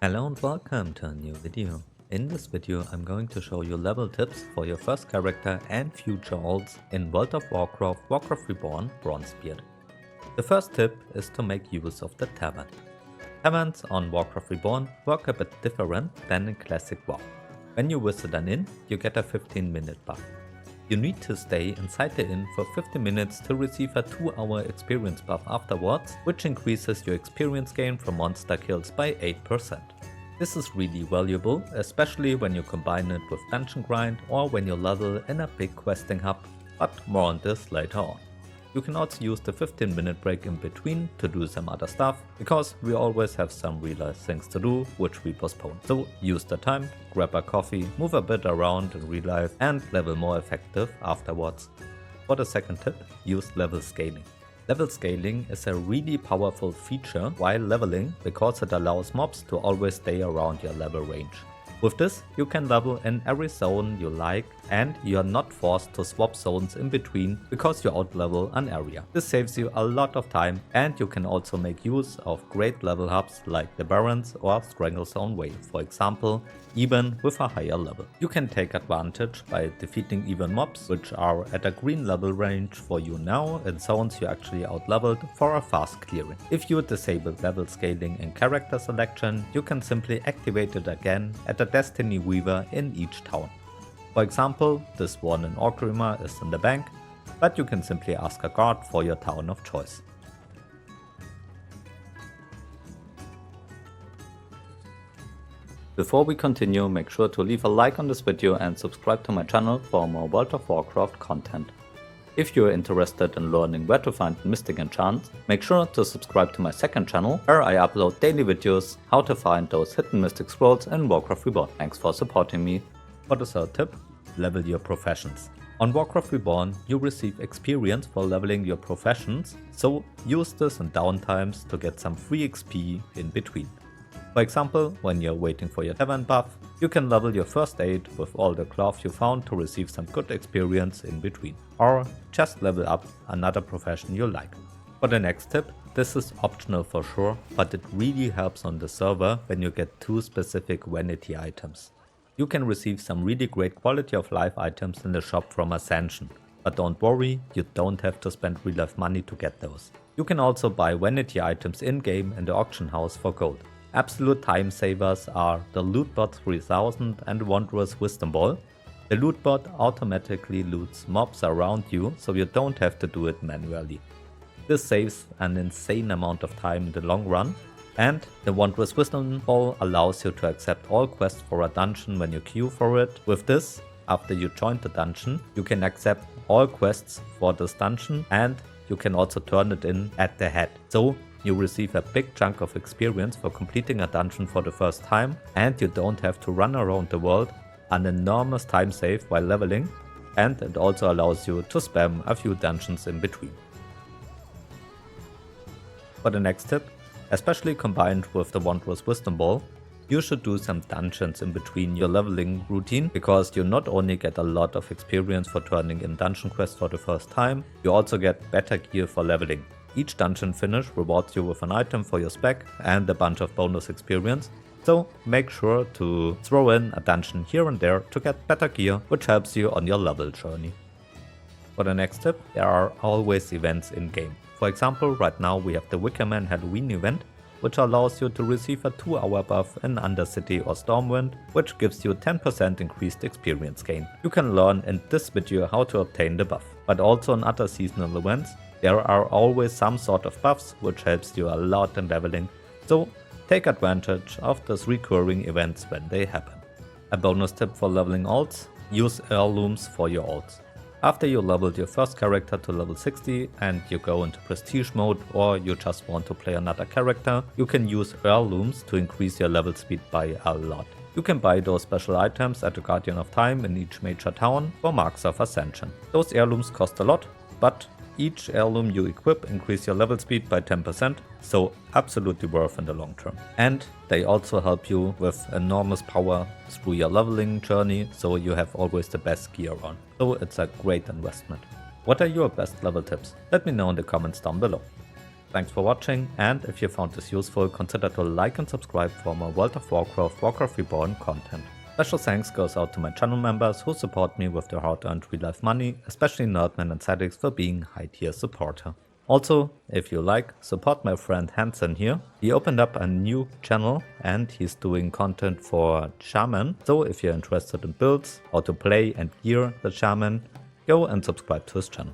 Hello and welcome to a new video. In this video I'm going to show you level tips for your first character and future alts in World of Warcraft Reborn Bronzebeard. The first tip is to make use of the Tavern. Taverns on Warcraft Reborn work a bit different than in Classic WoW. When you visit an inn, you get a 15-minute buff. You need to stay inside the inn for 50 minutes to receive a 2-hour experience buff afterwards, which increases your experience gain from monster kills by 8%. This is really valuable, especially when you combine it with dungeon grind or when you level in a big questing hub, but more on this later on. You can also use the 15-minute break in between to do some other stuff, because we always have some real life things to do which we postpone. So use the time, grab a coffee, move a bit around in real life and level more effective afterwards. For the second tip, use level scaling. Level scaling is a really powerful feature while leveling because it allows mobs to always stay around your level range. With this, you can level in every zone you like and you are not forced to swap zones in between because you outlevel an area. This saves you a lot of time, and you can also make use of great level hubs like the Barrens or Stranglestone Way, for example, even with a higher level. You can take advantage by defeating even mobs which are at a green level range for you now in zones you actually outleveled for a fast clearing. If you disable level scaling in character selection, you can simply activate it again at a Destiny Weaver in each town. For example, this one in Orgrimmar is in the bank, but you can simply ask a guard for your town of choice. Before we continue, make sure to leave a like on this video and subscribe to my channel for more World of Warcraft content. If you are interested in learning where to find mystic enchants, make sure to subscribe to my second channel, where I upload daily videos how to find those hidden mystic scrolls in Warcraft Reborn. Thanks for supporting me. For the third tip, level your professions. On Warcraft Reborn, you receive experience for leveling your professions, so use this in downtimes to get some free XP in between. For example, when you're waiting for your Tavern Buff, you can level your first aid with all the cloth you found to receive some good experience in between. Or just level up another profession you like. For the next tip, this is optional for sure, but it really helps on the server when you get 2 specific vanity items. You can receive some really great quality of life items in the shop from Ascension, but don't worry, you don't have to spend real life money to get those. You can also buy vanity items in-game in the auction house for gold. Absolute time savers are the Lootbot 3000 and Wanderer's Wisdom Ball. The Lootbot automatically loots mobs around you, so you don't have to do it manually. This saves an insane amount of time in the long run, and the Wanderer's Wisdom Ball allows you to accept all quests for a dungeon when you queue for it. With this, after you join the dungeon, you can accept all quests for this dungeon, and you can also turn it in at the head. So you receive a big chunk of experience for completing a dungeon for the first time, and you don't have to run around the world, an enormous time save while leveling, and it also allows you to spam a few dungeons in between. For the next tip, especially combined with the Wanderer's Wisdom Ball, you should do some dungeons in between your leveling routine, because you not only get a lot of experience for turning in dungeon quests for the first time, you also get better gear for leveling. Each dungeon finish rewards you with an item for your spec and a bunch of bonus experience, so make sure to throw in a dungeon here and there to get better gear, which helps you on your level journey. For the next tip, there are always events in game. For example, right now we have the Wickerman Halloween event, which allows you to receive a 2-hour buff in Undercity or Stormwind, which gives you 10% increased experience gain. You can learn in this video how to obtain the buff, but also in other seasonal events, there are always some sort of buffs which helps you a lot in leveling, so take advantage of those recurring events when they happen. A bonus tip for leveling alts: use Heirlooms for your alts. After you leveled your first character to level 60 and you go into prestige mode, or you just want to play another character, you can use Heirlooms to increase your level speed by a lot. You can buy those special items at the Guardian of Time in each major town for Marks of Ascension. Those heirlooms cost a lot, but each heirloom you equip increase your level speed by 10%, so absolutely worth in the long term. And they also help you with enormous power through your leveling journey, so you have always the best gear on. So it's a great investment. What are your best level tips? Let me know in the comments down below. Thanks for watching, and if you found this useful, consider to like and subscribe for more World of Warcraft Reborn content. Special thanks goes out to my channel members who support me with their hard-earned real-life money, especially Nerdman and Sadix for being high-tier supporter. Also, if you like, support my friend Hansen here. He opened up a new channel and he's doing content for Shaman. So if you're interested in builds, how to play and gear the Shaman, go and subscribe to his channel.